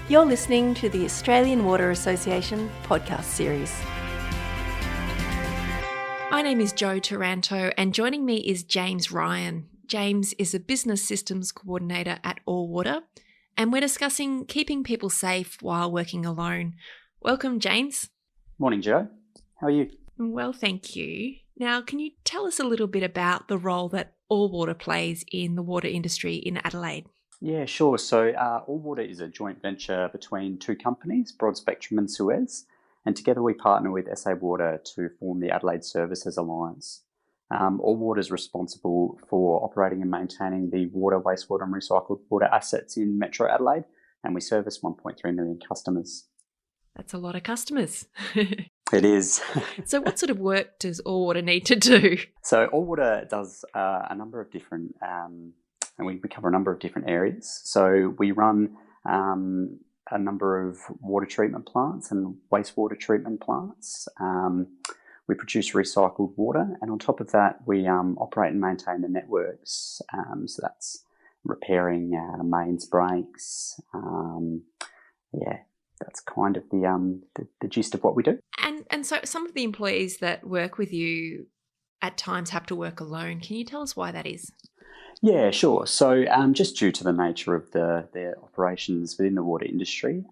You're listening to the Australian Water Association podcast series. My name is Jo Taranto and joining me is James Ryan. James is a business systems coordinator at All Water and we're discussing keeping people safe while working alone. Welcome, James. Morning, Jo. How are you? Well, thank you. Now, can you tell us a little bit about the role that All Water plays in the water industry in Adelaide? Yeah, sure. So All Water is a joint venture between two companies, Broad Spectrum and Suez, and together we partner with SA Water to form the Adelaide Services Alliance. All Water is responsible for operating and maintaining the water, wastewater and recycled water assets in Metro Adelaide, and we service 1.3 million customers. That's a lot of customers. It is. So what sort of work does All Water need to do? So All Water does a number of different and we cover a number of different areas. So we run a number of water treatment plants and wastewater treatment plants. We produce recycled water, and on top of that, we operate and maintain the networks. So that's repairing mains breaks. That's kind of the gist of what we do. And so some of the employees that work with you at times have to work alone. Can you tell us why that is? Yeah, sure. So just due to the nature of their operations within the water industry,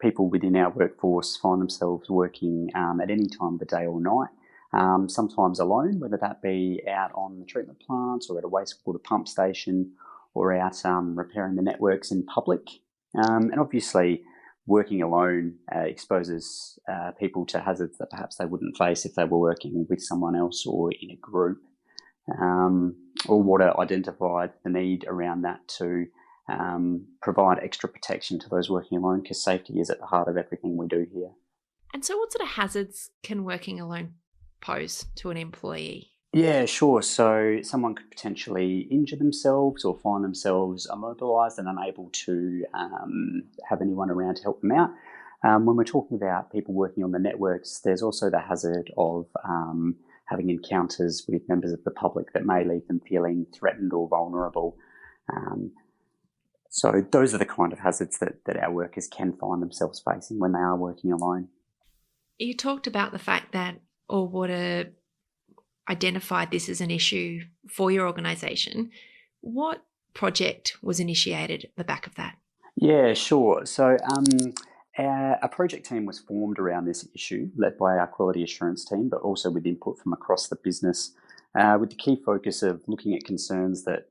people within our workforce find themselves working at any time of the day or night, sometimes alone, whether that be out on the treatment plant or at a wastewater pump station or out repairing the networks in public. And obviously, working alone exposes people to hazards that perhaps they wouldn't face if they were working with someone else or in a group. All Water identified the need around that to provide extra protection to those working alone, because safety is at the heart of everything we do here. And so what sort of hazards can working alone pose to an employee? Yeah, sure. So someone could potentially injure themselves or find themselves immobilised and unable to have anyone around to help them out. When we're talking about people working on the networks, there's also the hazard of having encounters with members of the public that may leave them feeling threatened or vulnerable. So those are the kind of hazards that our workers can find themselves facing when they are working alone. You talked about the fact that All Water identified this as an issue for your organisation. What project was initiated at the back of that? Yeah, sure. So a project team was formed around this issue, led by our quality assurance team, but also with input from across the business, with the key focus of looking at concerns that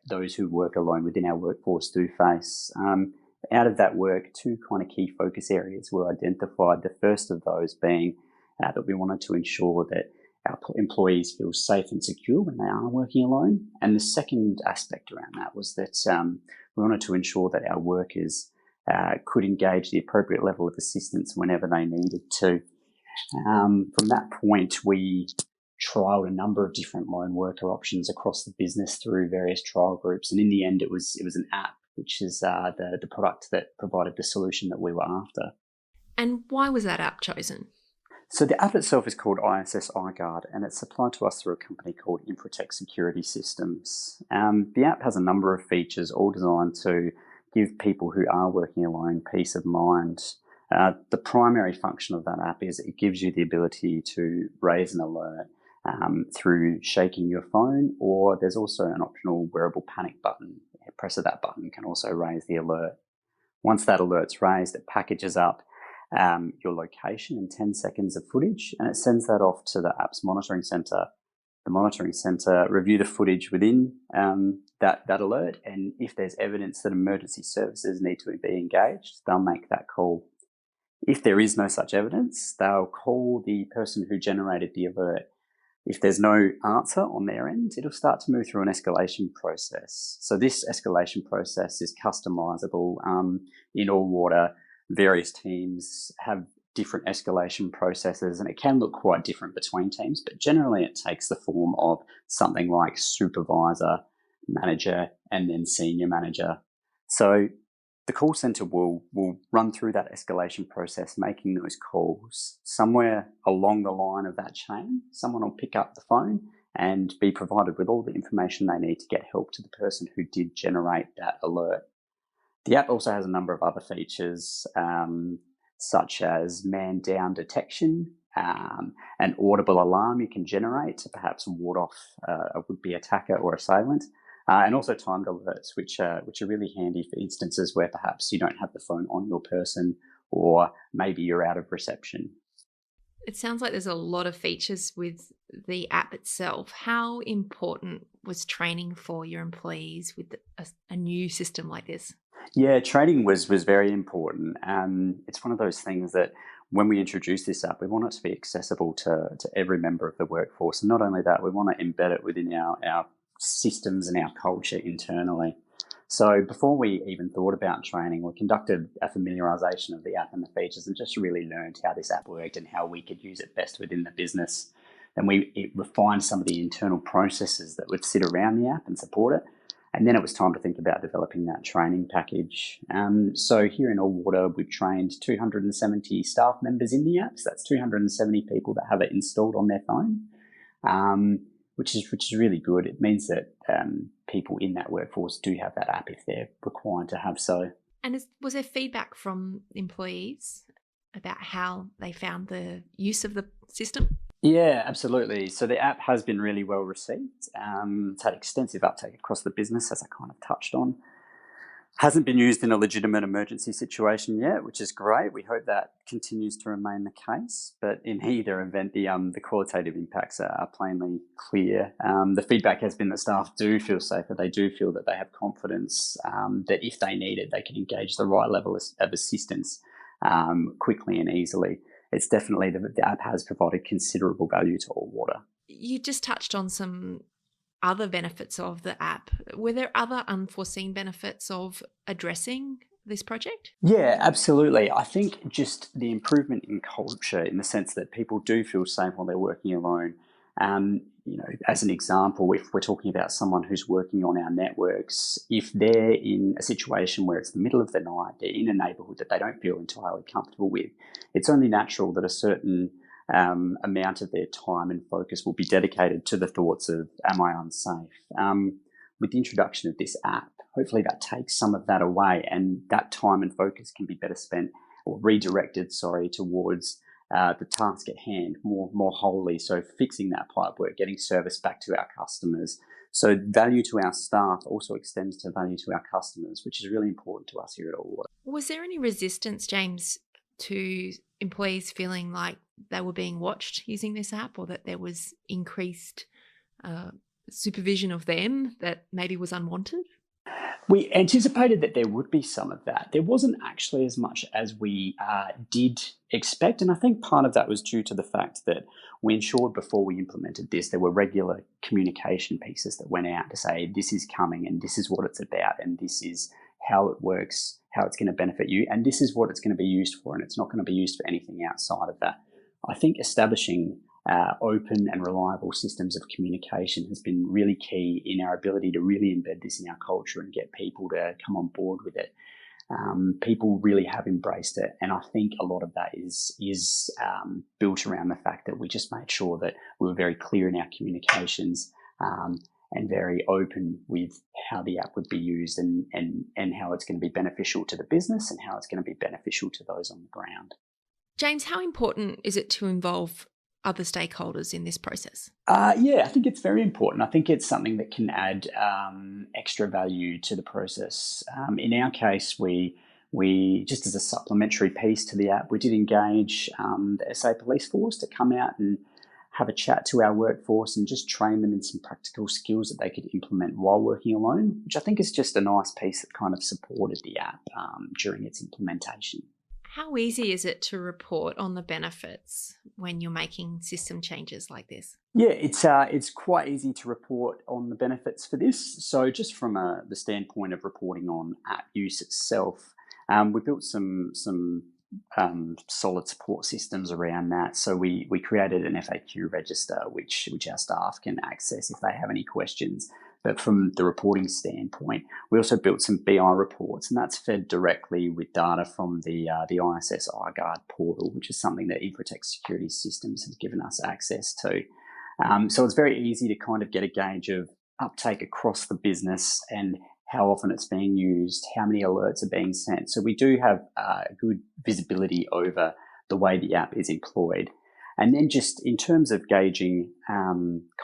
those who work alone within our workforce do face. Out of that work, two kind of key focus areas were identified. The first of those being that we wanted to ensure that our employees feel safe and secure when they are working alone. And the second aspect around that was that we wanted to ensure that our workers could engage the appropriate level of assistance whenever they needed to. From that point, we trialled a number of different lone worker options across the business through various trial groups, and in the end, it was an app, which is the product that provided the solution that we were after. And why was that app chosen? So the app itself is called ISS iGuard, and it's supplied to us through a company called Infratech Security Systems. The app has a number of features, all designed to give people who are working alone peace of mind. The primary function of that app is it gives you the ability to raise an alert through shaking your phone, or there's also an optional wearable panic button. A press of that button can also raise the alert. Once that alert's raised, it packages up your location and 10 seconds of footage, and it sends that off to the app's monitoring centre. The monitoring centre review the footage within that alert, and if there's evidence that emergency services need to be engaged, they'll make that call. If there is no such evidence, they'll call the person who generated the alert. If there's no answer on their end, it'll start to move through an escalation process. So this escalation process is customisable in All Water. Various teams have different escalation processes, and it can look quite different between teams, but generally it takes the form of something like supervisor, manager, and then senior manager. So the call centre will run through that escalation process, making those calls. Somewhere along the line of that chain, someone will pick up the phone and be provided with all the information they need to get help to the person who did generate that alert. The app also has a number of other features, such as man down detection, an audible alarm you can generate to perhaps ward off a would-be attacker or assailant, and also timed alerts, which are really handy for instances where perhaps you don't have the phone on your person or maybe you're out of reception. It sounds like there's a lot of features with the app itself. How important was training for your employees with a new system like this? Yeah, training was very important. It's one of those things that when we introduce this app, we want it to be accessible to every member of the workforce. And not only that, we want to embed it within our systems and our culture internally. So before we even thought about training, we conducted a familiarisation of the app and the features and just really learned how this app worked and how we could use it best within the business. Then we refined some of the internal processes that would sit around the app and support it. And then it was time to think about developing that training package. So here in Allwater, we've trained 270 staff members in the app. So that's 270 people that have it installed on their phone, which is really good. It means that people in that workforce do have that app if they're required to have so. And was there feedback from employees about how they found the use of the system? Yeah, absolutely. So the app has been really well received. It's had extensive uptake across the business, as I kind of touched on. Hasn't been used in a legitimate emergency situation yet, which is great. We hope that continues to remain the case. But in either event, the qualitative impacts are plainly clear. The feedback has been that staff do feel safer. They do feel that they have confidence that if they need it, they can engage the right level of assistance quickly and easily. It's definitely the app has provided considerable value to Allwater. You just touched on some other benefits of the app. Were there other unforeseen benefits of addressing this project? Yeah, absolutely. I think just the improvement in culture in the sense that people do feel safe while they're working alone. As an example, if we're talking about someone who's working on our networks, if they're in a situation where it's the middle of the night, they're in a neighbourhood that they don't feel entirely comfortable with, it's only natural that a certain amount of their time and focus will be dedicated to the thoughts of, am I unsafe? With the introduction of this app, hopefully that takes some of that away and that time and focus can be better spent or redirected, towards the task at hand more wholly. So fixing that pipework, getting service back to our customers. So value to our staff also extends to value to our customers, which is really important to us here at Allwater. Was there any resistance, James, to employees feeling like they were being watched using this app, or that there was increased supervision of them that maybe was unwanted? We anticipated that there would be some of that. There wasn't actually as much as we did expect, and I think part of that was due to the fact that we ensured before we implemented this, there were regular communication pieces that went out to say, this is coming and this is what it's about and this is how it works, how it's going to benefit you, and this is what it's going to be used for, and it's not going to be used for anything outside of that. I think establishing open and reliable systems of communication has been really key in our ability to really embed this in our culture and get people to come on board with it. People really have embraced it, and I think a lot of that is built around the fact that we just made sure that we were very clear in our communications and very open with how the app would be used and how it's going to be beneficial to the business and how it's going to be beneficial to those on the ground. James, how important is it to involve other stakeholders in this process? Yeah, I think it's very important. I think it's something that can add extra value to the process. In our case, we just as a supplementary piece to the app, we did engage the SA Police Force to come out and have a chat to our workforce and just train them in some practical skills that they could implement while working alone, which I think is just a nice piece that kind of supported the app during its implementation. How easy is it to report on the benefits when you're making system changes like this? Yeah, it's quite easy to report on the benefits for this. So just from the standpoint of reporting on app use itself, we built some solid support systems around that. So we created an FAQ register, which our staff can access if they have any questions. But from the reporting standpoint, we also built some BI reports, and that's fed directly with data from the ISS iGuard portal, which is something that Infotech Security Systems has given us access to. So it's very easy to kind of get a gauge of uptake across the business and how often it's being used, how many alerts are being sent. So we do have good visibility over the way the app is employed. And then just in terms of gauging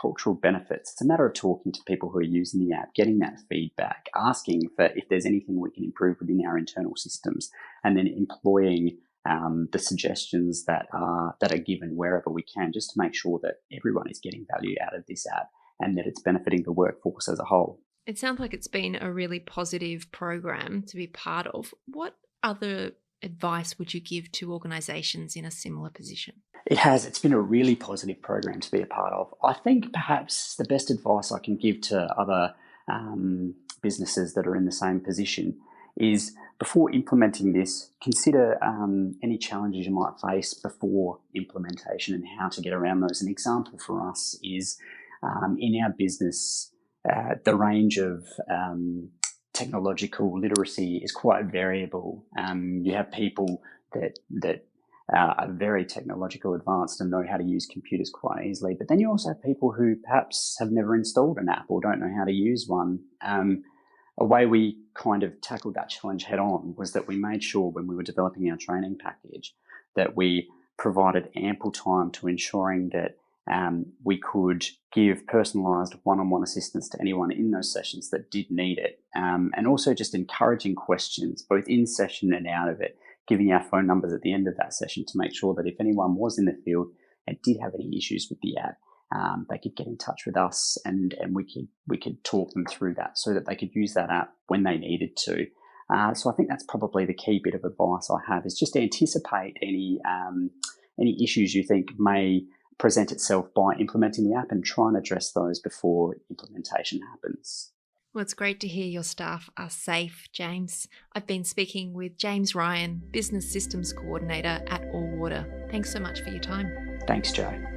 cultural benefits, it's a matter of talking to people who are using the app, getting that feedback, asking for if there's anything we can improve within our internal systems, and then employing the suggestions that are given wherever we can, just to make sure that everyone is getting value out of this app and that it's benefiting the workforce as a whole. It sounds like it's been a really positive program to be part of. What other advice would you give to organisations in a similar position? It has. It's been a really positive program to be a part of. I think perhaps the best advice I can give to other businesses that are in the same position is, before implementing this, consider any challenges you might face before implementation and how to get around those. An example for us is in our business, the range of technological literacy is quite variable. You have people that are very technological advanced and know how to use computers quite easily, but then you also have people who perhaps have never installed an app or don't know how to use one. A way we kind of tackled that challenge head on was that we made sure when we were developing our training package that we provided ample time to ensuring that we could give personalised one-on-one assistance to anyone in those sessions that did need it, and also just encouraging questions both in session and out of it, giving our phone numbers at the end of that session to make sure that if anyone was in the field and did have any issues with the app, they could get in touch with us and we could talk them through that so that they could use that app when they needed to. So I think that's probably the key bit of advice I have, is just anticipate any issues you think may present itself by implementing the app and try and address those before implementation happens. Well, it's great to hear your staff are safe, James. I've been speaking with James Ryan, Business Systems Coordinator at Allwater. Thanks so much for your time. Thanks, Jo.